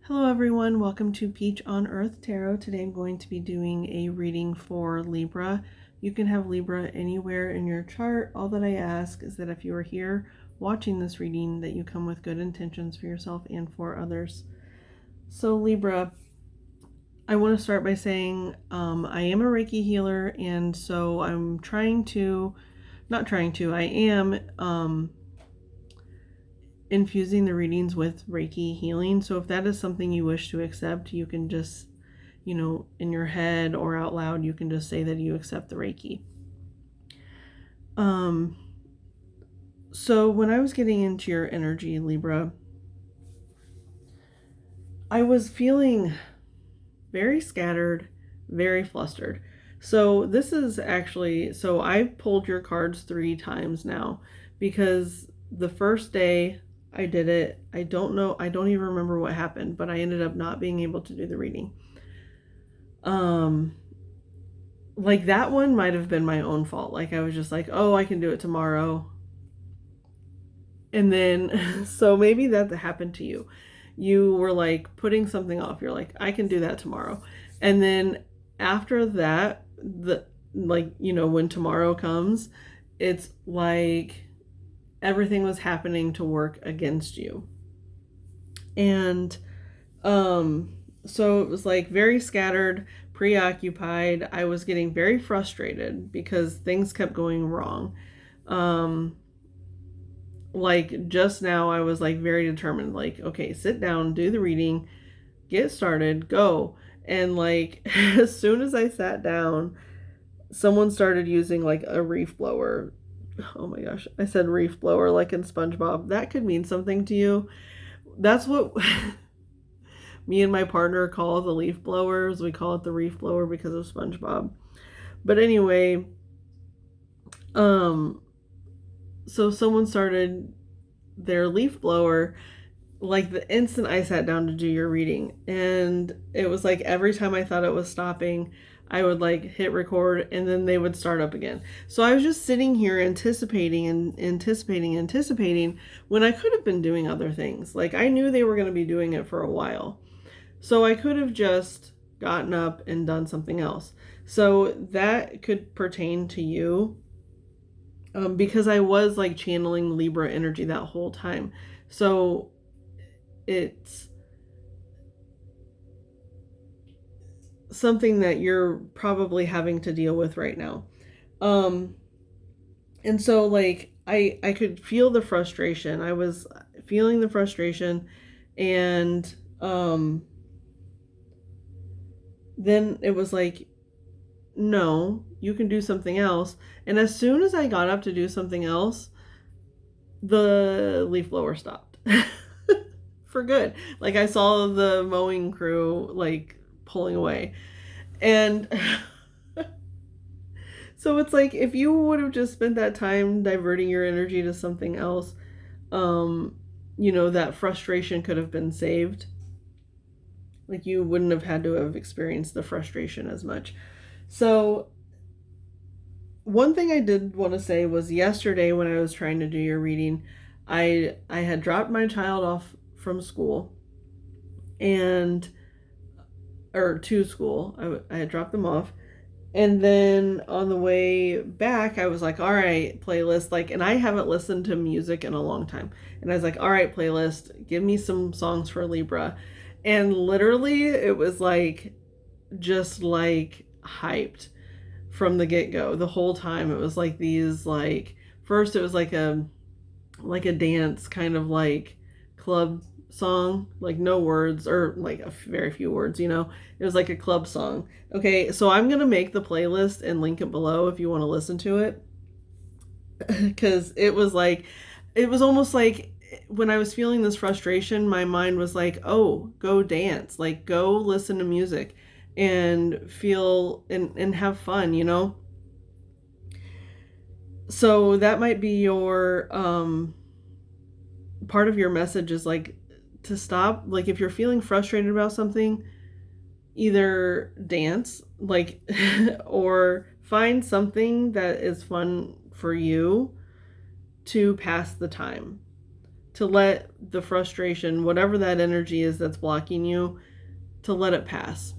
Hello everyone, welcome to Peach on Earth Tarot. Today I'm going to be doing a reading for Libra. You can have Libra anywhere in your chart. All that I ask is that if you are here watching this reading, that you come with good intentions for yourself and for others. So Libra, I want to start by saying I am a Reiki healer, and so I am infusing the readings with Reiki healing. So if that is something you wish to accept, you can just, in your head or out loud, you can just say that you accept the Reiki. So when I was getting into your energy, Libra, I was feeling very scattered, very flustered. So this is actually, I've pulled your cards 3 times now, because the first day I did it, I don't even remember what happened, but I ended up not being able to do the reading. Like that one might have been my own fault. Like I was just like, oh, I can do it tomorrow. And then, so maybe that happened to you. You were like putting something off. You're like, I can do that tomorrow. And then after that, when tomorrow comes, it's like everything was happening to work against you. And so it was like very scattered, preoccupied. I was getting very frustrated because things kept going wrong. Like just now I was like very determined, like, okay, sit down, do the reading, get started, go. And like as soon as I sat down, someone started using like a reef blower. Oh my gosh, I said reef blower like in SpongeBob. That could mean something to you. That's what me and my partner call the leaf blowers. We call it the reef blower because of SpongeBob. But anyway, so someone started their leaf blower like the instant I sat down to do your reading. And it was like every time I thought it was stopping, I would like hit record and then they would start up again. So I was just sitting here anticipating when I could have been doing other things. Like I knew they were going to be doing it for a while. So I could have just gotten up and done something else. So that could pertain to you, because I was like channeling Libra energy that whole time. So it's something that you're probably having to deal with right now. And so like I could feel the frustration. I was feeling the frustration, and then it was like, no, you can do something else. And as soon as I got up to do something else, the leaf blower stopped for good. Like I saw the mowing crew like pulling away. And so it's like if you would have just spent that time diverting your energy to something else, that frustration could have been saved. Like you wouldn't have had to have experienced the frustration as much. So one thing I did want to say was yesterday when I was trying to do your reading, I had dropped my child off from school to school. I had dropped them off. And then on the way back, I was like, all right, playlist. Like, and I haven't listened to music in a long time. And I was like, all right, playlist, give me some songs for Libra. And literally it was like, just like hyped from the get-go. The whole time it was like these, like, first it was like a dance kind of like club song, like no words, or like a very few words, it was like a club song. Okay, so I'm gonna make the playlist and link it below if you want to listen to it, because it was almost like when I was feeling this frustration, my mind was like, oh, go dance, like go listen to music and feel and have fun, So that might be your part of your message, is like to stop. Like if you're feeling frustrated about something, either dance, like or find something that is fun for you to pass the time, to let the frustration, whatever that energy is that's blocking you, to let it pass.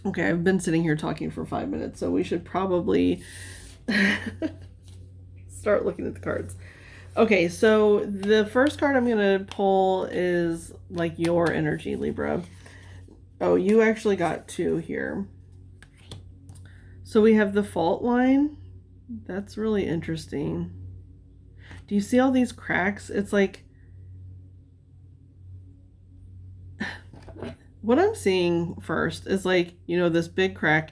Okay, I've been sitting here talking for 5 minutes, so we should probably start looking at the cards. Okay, so the first card I'm going to pull is like your energy, Libra. Oh, you actually got 2 here. So we have the fault line. That's really interesting. Do you see all these cracks? It's like, what I'm seeing first is like, you know, this big crack.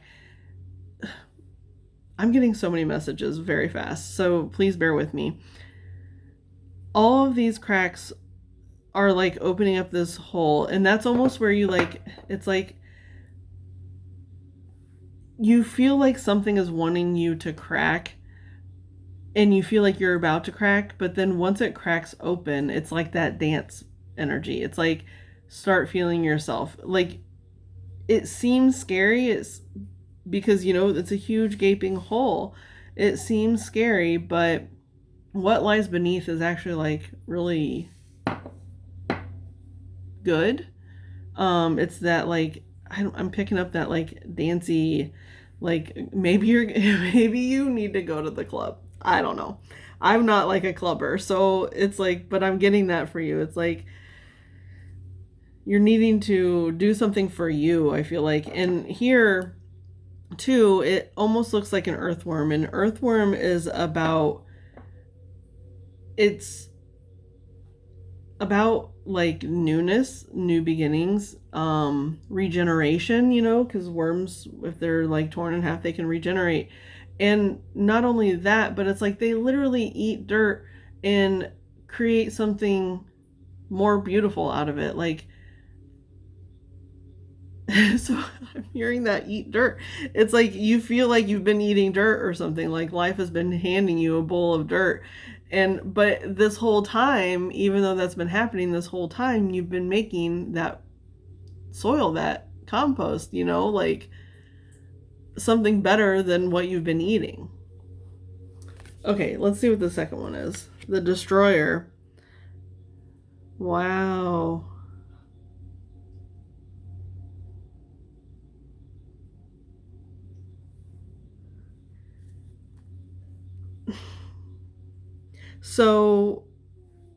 I'm getting so many messages very fast, so please bear with me. All of these cracks are like opening up this hole, and that's almost where you like, it's like you feel like something is wanting you to crack, and you feel like you're about to crack, but then once it cracks open, it's like that dance energy. It's like, start feeling yourself. Like, it seems scary. It's because, you know, it's a huge gaping hole. It seems scary, but what lies beneath is actually like really good. It's that like, I'm picking up that like dancey, like maybe you need to go to the club. I don't know. I'm not like a clubber, so it's like, but I'm getting that for you. It's like you're needing to do something for you, I feel like. And here too, it almost looks like an earthworm. An earthworm is about, it's about like newness, new beginnings, regeneration, you know, because worms, if they're like torn in half, they can regenerate. And not only that, but it's like they literally eat dirt and create something more beautiful out of it. Like, so I'm hearing that, eat dirt. It's like you feel like you've been eating dirt or something, like life has been handing you a bowl of dirt. But this whole time, even though that's been happening this whole time, you've been making that soil, that compost, you know, like something better than what you've been eating. Okay, let's see what the second one is. The Destroyer. Wow. So,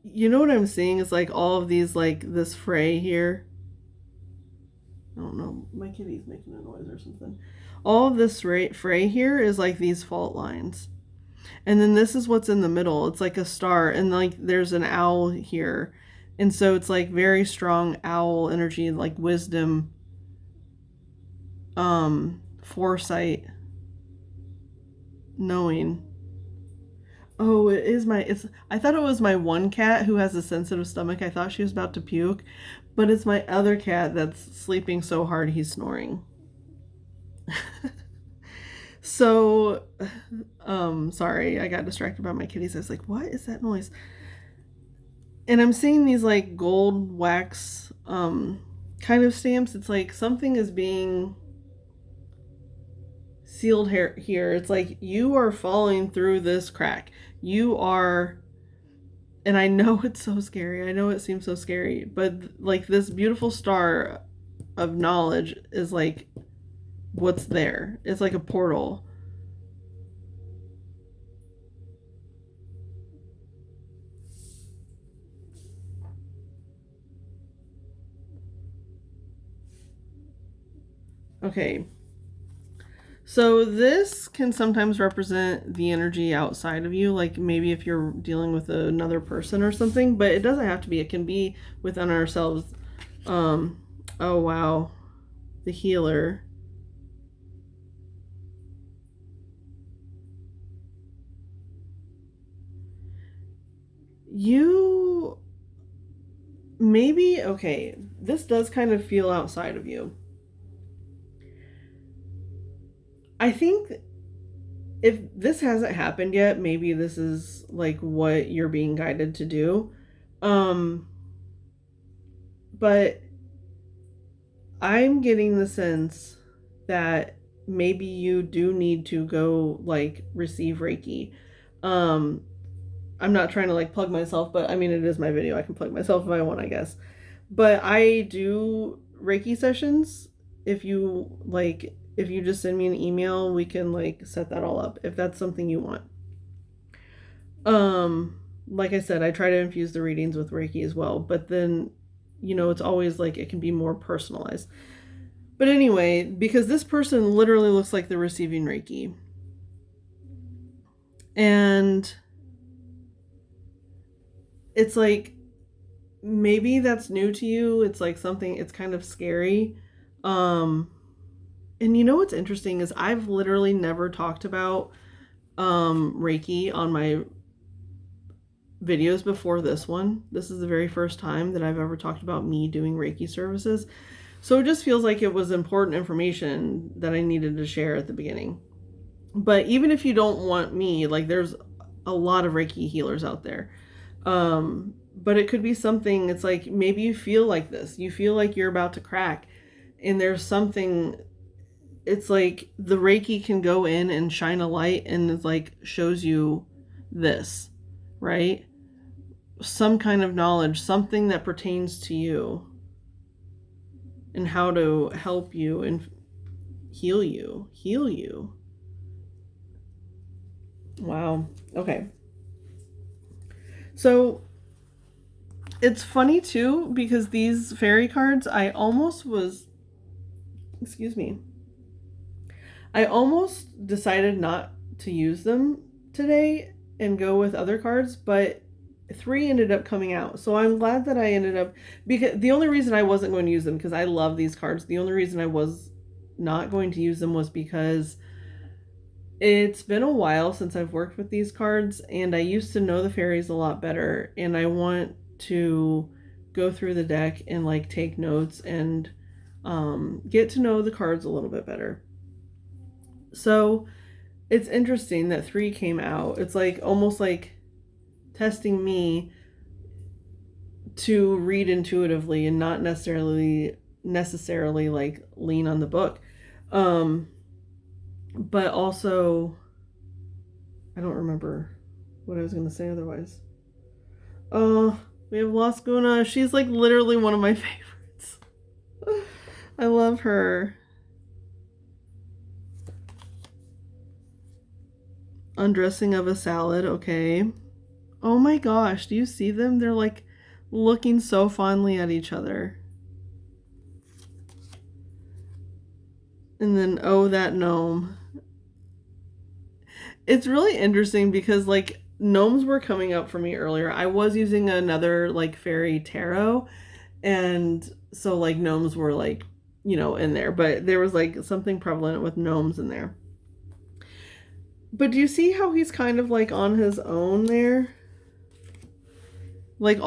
you know what I'm seeing is like all of these, like this fray here. I don't know, my kitty's making a noise or something. All of this fray here is like these fault lines. And then this is what's in the middle. It's like a star, and like there's an owl here. And so it's like very strong owl energy, like wisdom, foresight, knowing. Oh, it is I thought it was my one cat who has a sensitive stomach. I thought she was about to puke, but it's my other cat that's sleeping so hard he's snoring. So, sorry, I got distracted by my kitties. I was like, what is that noise? And I'm seeing these like gold wax, kind of stamps. It's like something is being sealed here. It's like you are falling through this crack. You are, and I know it's so scary. I know it seems so scary, but like this beautiful star of knowledge is like what's there. It's like a portal. Okay. So this can sometimes represent the energy outside of you, like maybe if you're dealing with another person or something, but it doesn't have to be. It can be within ourselves. Oh wow. The healer. You maybe, okay, this does kind of feel outside of you. I think if this hasn't happened yet, maybe this is like what you're being guided to do. But I'm getting the sense that maybe you do need to go like receive Reiki. I'm not trying to like plug myself, but I mean, it is my video. I can plug myself if I want, I guess. But I do Reiki sessions. If you like, if you just send me an email, we can like set that all up if that's something you want. Like I said, I try to infuse the readings with Reiki as well, but then, you know, it's always like it can be more personalized. But anyway, because this person literally looks like they're receiving Reiki. And it's like, maybe that's new to you. It's like something, it's kind of scary. And you know what's interesting is I've literally never talked about Reiki on my videos before this one. This is the very first time that I've ever talked about me doing Reiki services. So it just feels like it was important information that I needed to share at the beginning. But even if you don't want me, like there's a lot of Reiki healers out there. But it could be something, it's like maybe you feel like this. You feel like you're about to crack. And there's something, it's like the Reiki can go in and shine a light and it's like shows you this, right? Some kind of knowledge, something that pertains to you and how to help you and heal you. Wow. Okay. So it's funny too, because these fairy cards, I almost decided not to use them today and go with other cards, but 3 ended up coming out. So I'm glad that I ended up, because the only reason I wasn't going to use them, because I love these cards, the only reason I was not going to use them was because it's been a while since I've worked with these cards, and I used to know the fairies a lot better, and I want to go through the deck and like take notes and get to know the cards a little bit better. So it's interesting that 3 came out. It's like almost like testing me to read intuitively and not necessarily like lean on the book. But also, I don't remember what I was going to say otherwise. We have Las Guna. She's like literally one of my favorites. I love her. Undressing of a salad. Okay. Oh my gosh. Do you see them? They're like looking so fondly at each other. And then, oh, that gnome. It's really interesting because like gnomes were coming up for me earlier. I was using another like fairy tarot, and so like gnomes were like, you know, in there, but there was like something prevalent with gnomes in there. But do you see how he's kind of like on his own there? Like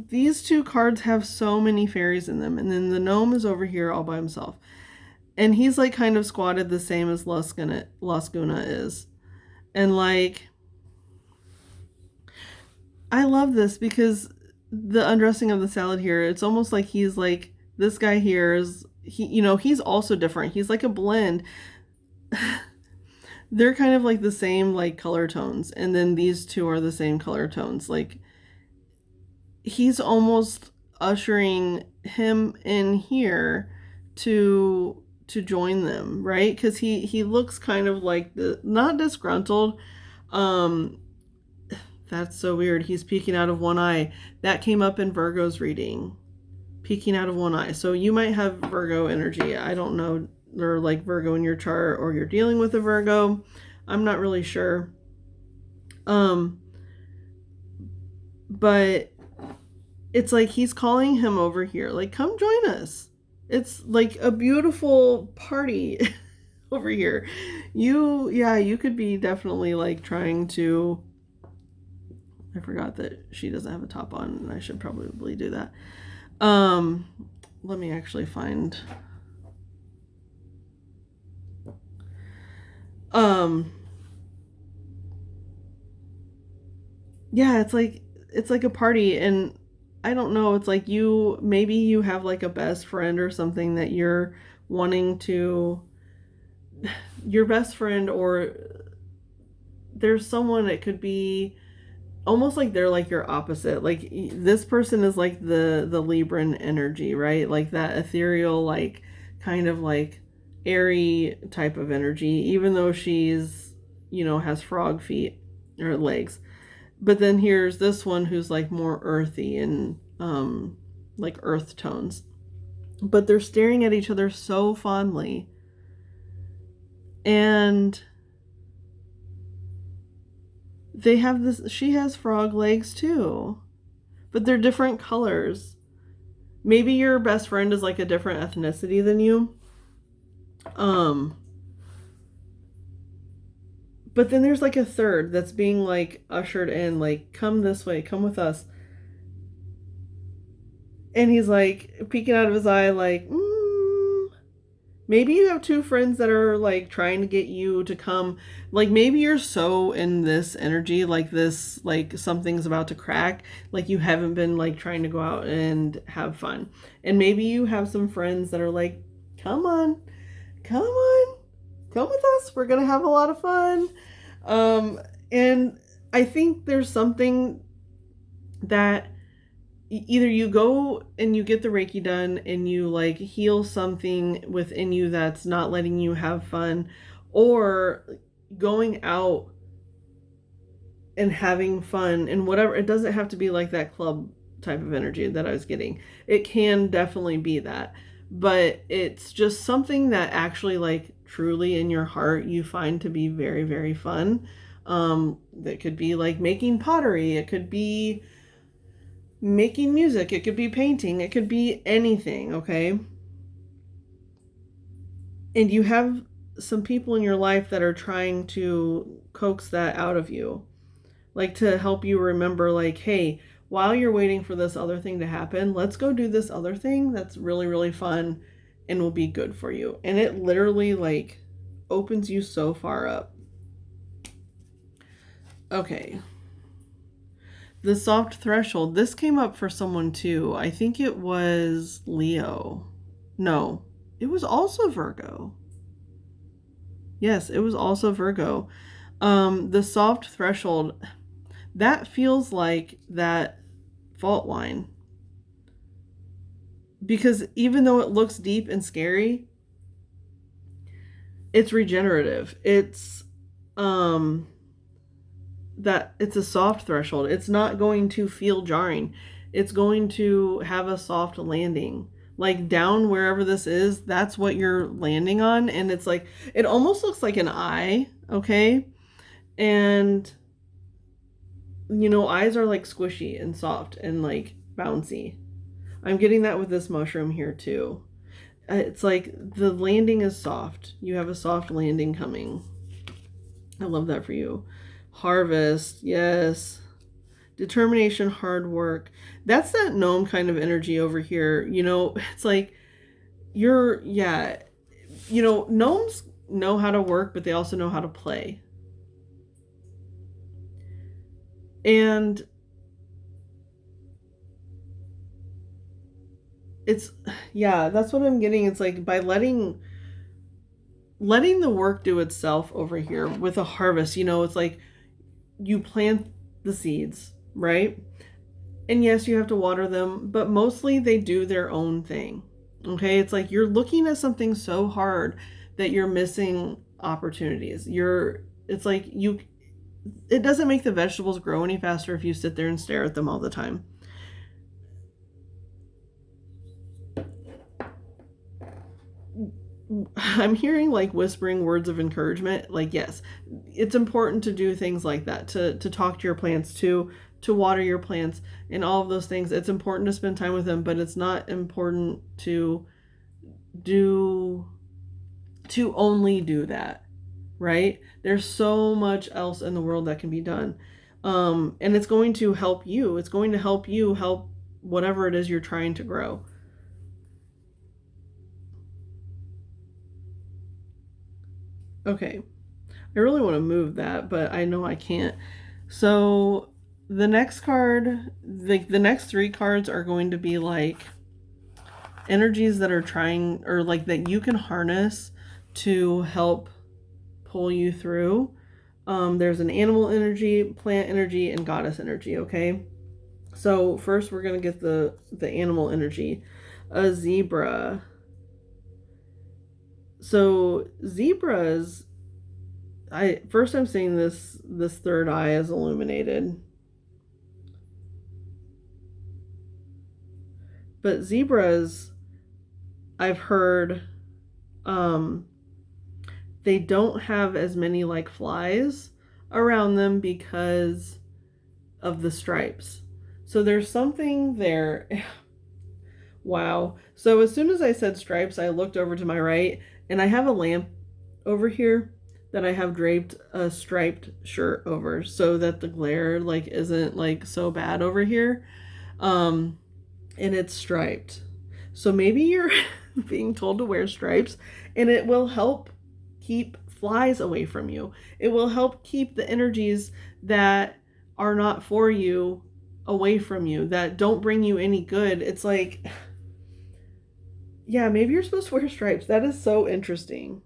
these 2 cards have so many fairies in them, and then the gnome is over here all by himself. And he's like kind of squatted the same as Las Guna is. And like, I love this because the undressing of the salad here, it's almost like he's like, this guy here is, you know, he's also different. He's like a blend. They're kind of like the same like color tones. And then these 2 are the same color tones. Like, he's almost ushering him in here to join them, right? Because he looks kind of like not disgruntled. That's so weird. He's peeking out of one eye. That came up in Virgo's reading. Peeking out of one eye. So you might have Virgo energy. I don't know, or like Virgo in your chart, or you're dealing with a Virgo. I'm not really sure. But it's like he's calling him over here. Like, come join us. It's like a beautiful party over here. You could be definitely like trying to, I forgot that she doesn't have a top on, and I should probably do that. Let me actually find, yeah, it's like a party, and I don't know, it's like maybe you have like a best friend or something that you're wanting to, your best friend, or there's someone, it could be almost like they're like your opposite. Like this person is like the Libran energy, right? Like that ethereal, like kind of like airy type of energy, even though she's, has frog feet or legs. But then here's this one who's like more earthy and like earth tones. But they're staring at each other so fondly. And they have this, she has frog legs too, but they're different colors. Maybe your best friend is like a different ethnicity than you. But then there's like a third that's being like ushered in, like, come this way, come with us. And he's like peeking out of his eye, like, maybe you have two friends that are like trying to get you to come. Like maybe you're so in this energy, like this, like something's about to crack. Like you haven't been like trying to go out and have fun. And maybe you have some friends that are like, come on, come on, come with us. We're going to have a lot of fun. And I think there's something that either you go and you get the Reiki done and you like heal something within you that's not letting you have fun, or going out and having fun and whatever. It doesn't have to be like that club type of energy that I was getting. It can definitely be that, but it's just something that actually like truly in your heart you find to be very, very fun. That could be like making pottery. It could be making music, it could be painting, it could be anything, okay? And you have some people in your life that are trying to coax that out of you, like to help you remember, like, hey, while you're waiting for this other thing to happen, let's go do this other thing that's really, really fun and will be good for you. And it literally like opens you so far up. Okay. The soft threshold. This came up for someone too. I think it was Leo. No, it was also Virgo. Yes, it was also Virgo. The soft threshold, that feels like that fault line. Because even though it looks deep and scary, it's regenerative. It's that it's a soft threshold. It's not going to feel jarring. It's going to have a soft landing. Like down wherever this is, that's what you're landing on. And it's like, it almost looks like an eye, okay? And, eyes are like squishy and soft and like bouncy. I'm getting that with this mushroom here too. It's like the landing is soft. You have a soft landing coming. I love that for you. Harvest, yes. Determination, hard work. That's that gnome kind of energy over here. It's like gnomes know how to work, but they also know how to play. And that's what I'm getting. It's like by letting the work do itself over here with a harvest, it's like you plant the seeds, right? And yes, you have to water them, but mostly they do their own thing. Okay? It's like you're looking at something so hard that you're missing opportunities. It doesn't make the vegetables grow any faster if you sit there and stare at them all the time. I'm hearing like whispering words of encouragement. Like, yes, it's important to do things like that, to talk to your plants, to water your plants and all of those things. It's important to spend time with them, but it's not important to only do that, right? There's so much else in the world that can be done. And it's going to help you. It's going to help you help whatever it is you're trying to grow. Okay, I really want to move that, but I know I can't. So the next card, the next three cards are going to be like energies that are trying, or like that you can harness to help pull you through. There's an animal energy, plant energy, and goddess energy, okay? So first we're going to get the animal energy. A zebra. So zebras, I'm saying this third eye is illuminated. But zebras, I've heard, they don't have as many like flies around them because of the stripes. So there's something there. Wow. So as soon as I said stripes, I looked over to my right and I have a lamp over here that I have draped a striped shirt over so that the glare like isn't like so bad over here. And it's striped. So maybe you're being told to wear stripes and it will help keep flies away from you. It will help keep the energies that are not for you away from you, that don't bring you any good. It's like, yeah, maybe you're supposed to wear stripes. That is so interesting.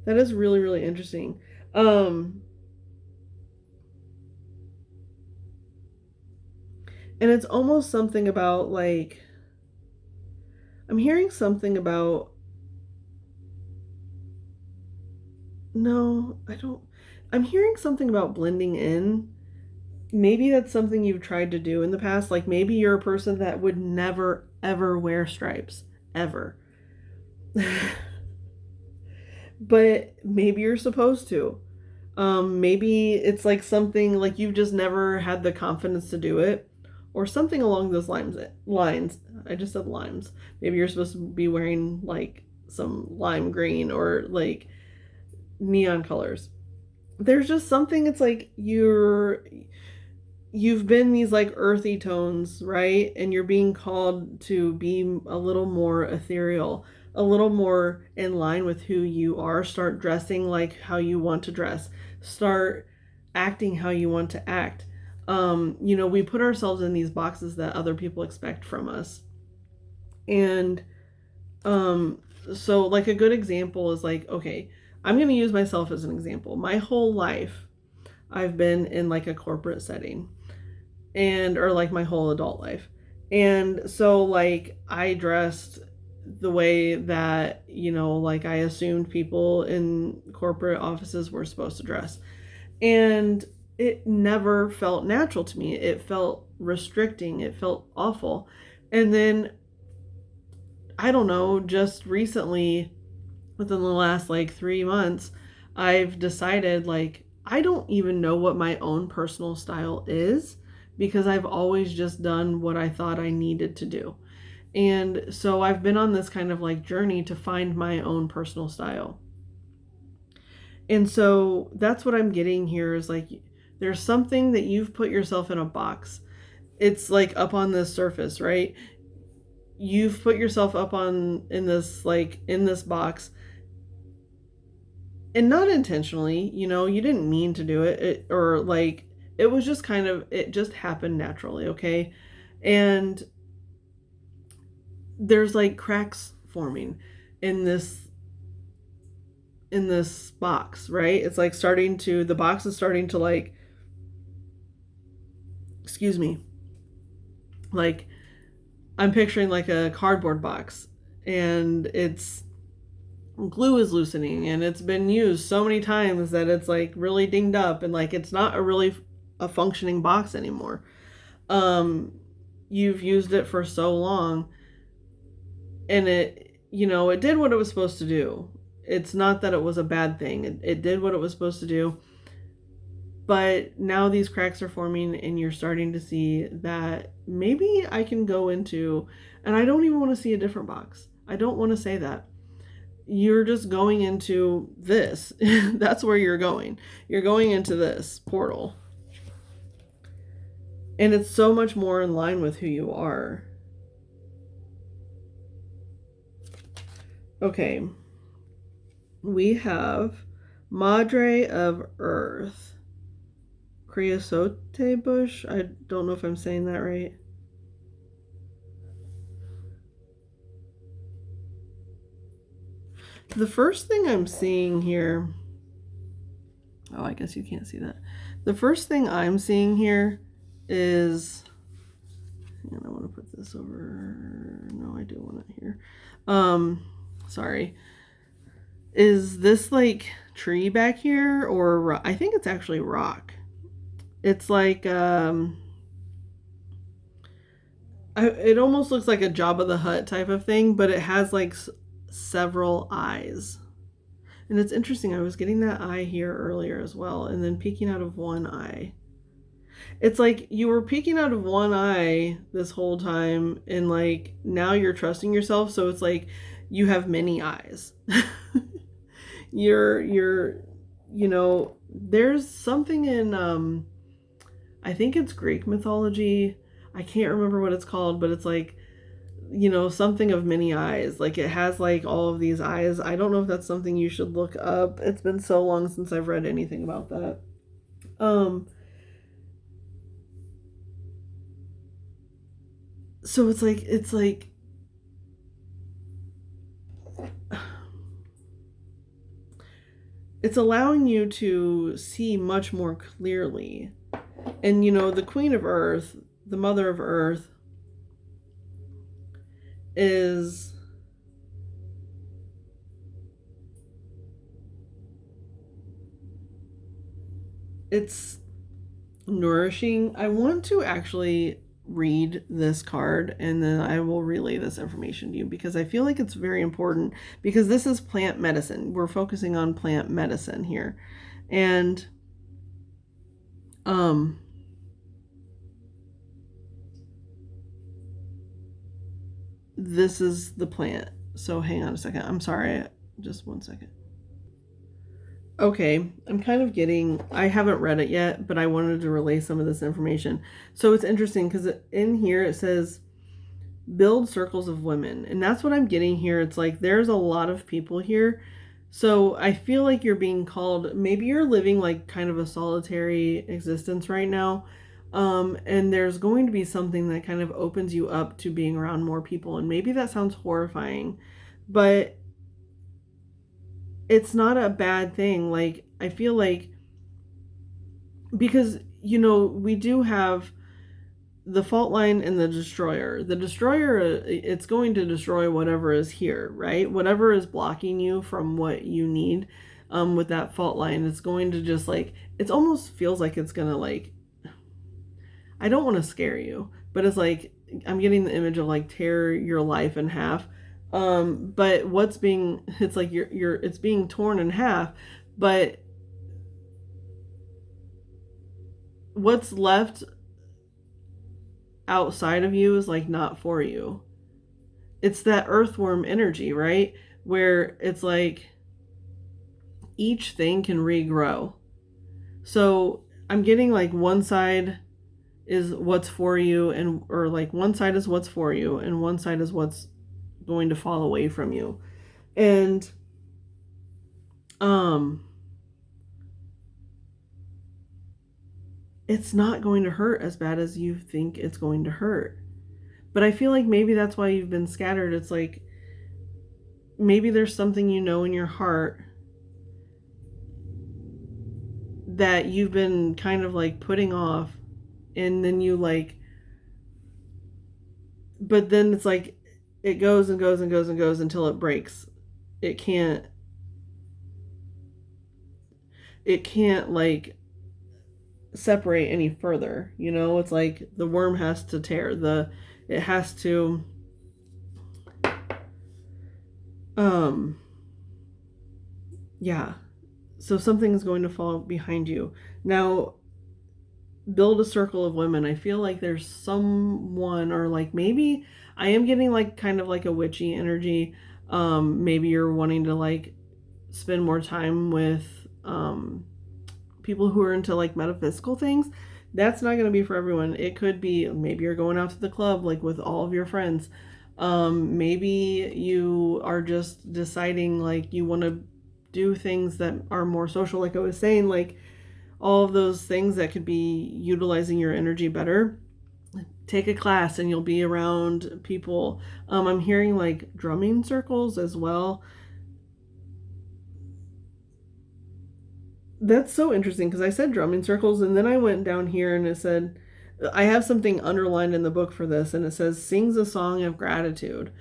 That is really, really interesting. And it's almost something about like, I'm hearing something about, no, I don't, I'm hearing something about blending in. Maybe that's something you've tried to do in the past. Like maybe you're a person that would never, ever wear stripes, ever. But maybe you're supposed to. Maybe it's like something like you've just never had the confidence to do it, or something along those lines. Lines. I just said limes. Maybe you're supposed to be wearing like some lime green or like neon colors. There's just something. It's like you've been these like earthy tones, right? And you're being called to be a little more ethereal, a little more in line with who you are. Start dressing like how you want to dress. Start acting how you want to act. We put ourselves in these boxes that other people expect from us. And so like a good example is like, okay, I'm going to use myself as an example. My whole life I've been in like a corporate setting or like my whole adult life. And so like I dressed the way that, like I assumed people in corporate offices were supposed to dress. And it never felt natural to me. It felt restricting. It felt awful. And then I don't know, just recently within the last like 3 months, I've decided like I don't even know what my own personal style is because I've always just done what I thought I needed to do. And so I've been on this kind of like journey to find my own personal style. And so that's what I'm getting here is like there's something that you've put yourself in a box. It's like up on this surface, right? You've put yourself up in this box and not intentionally, you didn't mean to do it, or like it was just kind of, it just happened naturally, okay? And there's like cracks forming in this box, right? It's like the box is starting to like, excuse me, like I'm picturing like a cardboard box and it's glue is loosening and it's been used so many times that it's like really dinged up and like it's not a functioning box anymore. You've used it for so long and it did what it was supposed to do. It's not that it was a bad thing. It did what it was supposed to do. But now these cracks are forming and you're starting to see that maybe I can go into, and I don't even want to see a different box. I don't want to say that. You're just going into this. That's where you're going. You're going into this portal. And it's so much more in line with who you are. Okay. We have Madre of Earth. Creosote bush. I don't know if I'm saying that right. The first thing I'm seeing here, oh, I guess you can't see that. The first thing I'm seeing here is, and I want to put this over, no, I do want it here. Sorry. Is this like tree back here, or I think it's actually rock. It's like, it almost looks like a Jabba the Hutt type of thing, but it has like several eyes. And it's interesting, I was getting that eye here earlier as well, and then peeking out of one eye. It's like you were peeking out of one eye this whole time, and like now you're trusting yourself, so it's like you have many eyes. you're you know, there's something in I think it's Greek mythology. I can't remember what it's called, but it's like, you know, something of many eyes. Like it has like all of these eyes. I don't know if that's something you should look up. It's been so long since I've read anything about that. So it's like it's allowing you to see much more clearly. And you know, the Queen of Earth, the Mother of Earth, is it's nourishing. I want to actually read this card and then I will relay this information to you because I feel like it's very important, because this is plant medicine. We're focusing on plant medicine here. And this is the plant. So hang on a second. I'm sorry. Just one second. Okay, I'm kind of getting, I haven't read it yet, but I wanted to relay some of this information. So it's interesting because in here it says build circles of women. And that's what I'm getting here. It's like there's a lot of people here. So I feel like you're being called, maybe you're living like kind of a solitary existence right now. And there's going to be something that kind of opens you up to being around more people. And maybe that sounds horrifying, but it's not a bad thing. Like, I feel like, because, you know, we do have the fault line and the destroyer. The destroyer, it's going to destroy whatever is here, right? Whatever is blocking you from what you need with that fault line, it's going to just like, it almost feels like it's going to like, I don't want to scare you, but it's like, I'm getting the image of like tear your life in half. But what's being, it's like it's being torn in half, but what's left outside of you is like not for you. It's that earthworm energy, right? Where it's like each thing can regrow. So I'm getting like one side is what's for you, and or like one side is what's for you and one side is what's going to fall away from you. And it's not going to hurt as bad as you think it's going to hurt. But I feel like maybe that's why you've been scattered. It's like maybe there's something you know in your heart that you've been kind of like putting off, and then you like, but then it's like it goes and goes and goes and goes until it breaks. It can't like separate any further, you know? It's like the worm has to tear, it has to yeah. So something is going to fall behind you. Now, build a circle of women. I feel like there's someone, or like maybe I am getting like kind of like a witchy energy. Maybe you're wanting to like spend more time with people who are into like metaphysical things. That's not going to be for everyone. It could be maybe you're going out to the club like with all of your friends. Maybe you are just deciding like you want to do things that are more social, like I was saying, like all of those things that could be utilizing your energy better. Take a class and you'll be around people. I'm hearing like drumming circles as well. That's so interesting because I said drumming circles and then I went down here and it said, I have something underlined in the book for this and it says, sings a song of gratitude.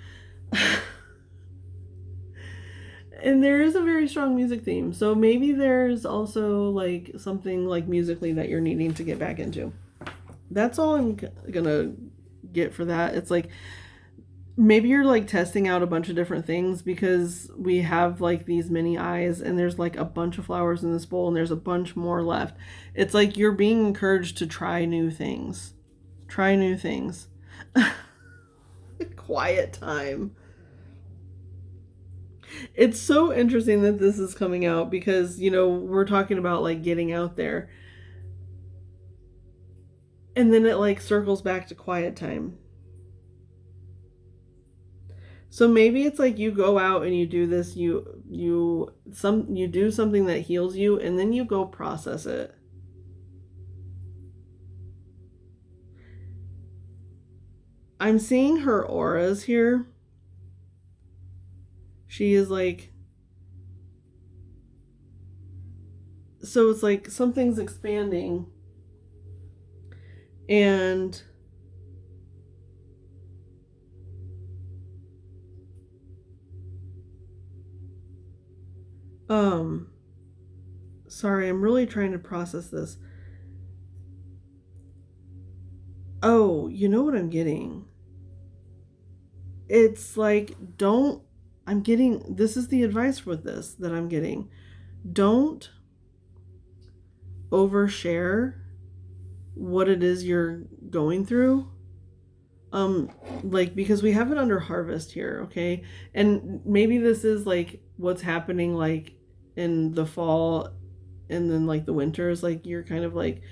And there is a very strong music theme. So maybe there's also like something like musically that you're needing to get back into. That's all I'm gonna get for that. It's like maybe you're like testing out a bunch of different things because we have like these many eyes and there's like a bunch of flowers in this bowl and there's a bunch more left. It's like you're being encouraged to try new things. Try new things. Quiet time. It's so interesting that this is coming out because, you know, we're talking about like getting out there. And then it like circles back to quiet time. So maybe it's like you go out and you do this, you do something that heals you and then you go process it. I'm seeing her auras here. She is like, so it's like something's expanding and sorry, I'm really trying to process this. Oh, you know what I'm getting? It's like, this is the advice with this that I'm getting. Don't overshare what it is you're going through. Like, because we have it under harvest here, okay? And maybe this is like what's happening like in the fall and then like the winters, like you're kind of like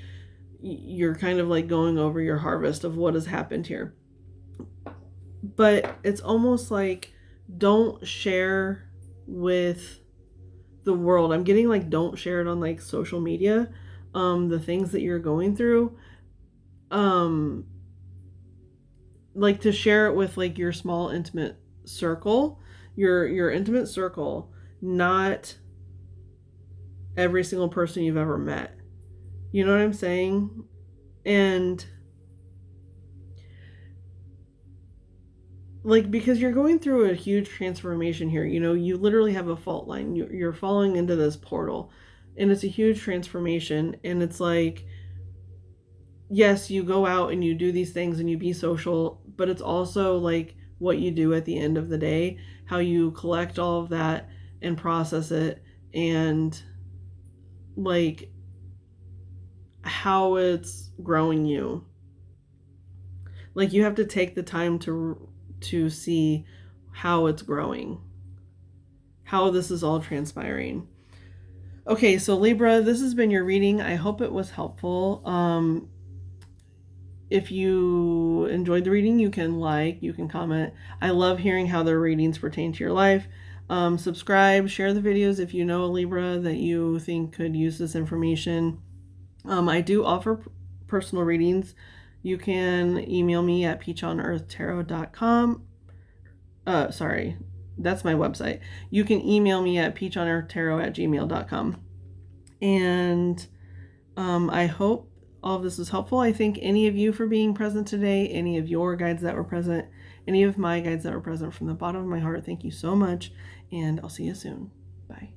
going over your harvest of what has happened here. But it's almost like don't share with the world. I'm getting like don't share it on like social media, the things that you're going through. Like to share it with like your small intimate circle, your intimate circle, not every single person you've ever met. You know what I'm saying? And like because you're going through a huge transformation here. You know, you literally have a fault line. You're falling into this portal and it's a huge transformation and it's like yes, you go out and you do these things and you be social, but it's also like what you do at the end of the day, how you collect all of that and process it and like how it's growing you. Like you have to take the time to see how it's growing, how this is all transpiring. Okay, so Libra, this has been your reading. I hope it was helpful. If you enjoyed the reading, you can comment. I love hearing how the readings pertain to your life. Subscribe, share the videos if you know a Libra that you think could use this information. I do offer personal readings. You can email me at peachonearthtarot.com. Sorry, that's my website. You can email me at peachonearthtarot@gmail.com. And I hope all of this was helpful. I thank any of you for being present today, any of your guides that were present, any of my guides that were present from the bottom of my heart. Thank you so much, and I'll see you soon. Bye.